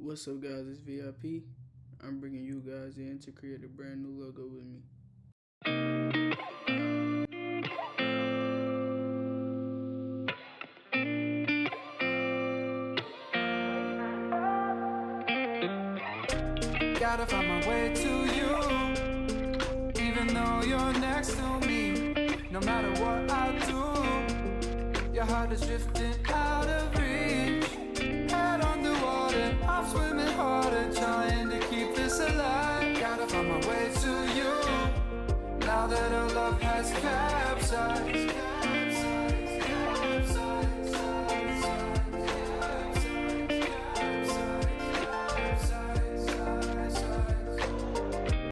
What's up, guys? It's VIP. I'm bringing you guys in to create a brand new logo with me. Gotta find my way to you, even though you're next to me. No matter what I do, your heart is drifting out of reach. Head underwater, I'm swimming harder, trying to keep this alive. Gotta find my way to you, now that our love has capsized.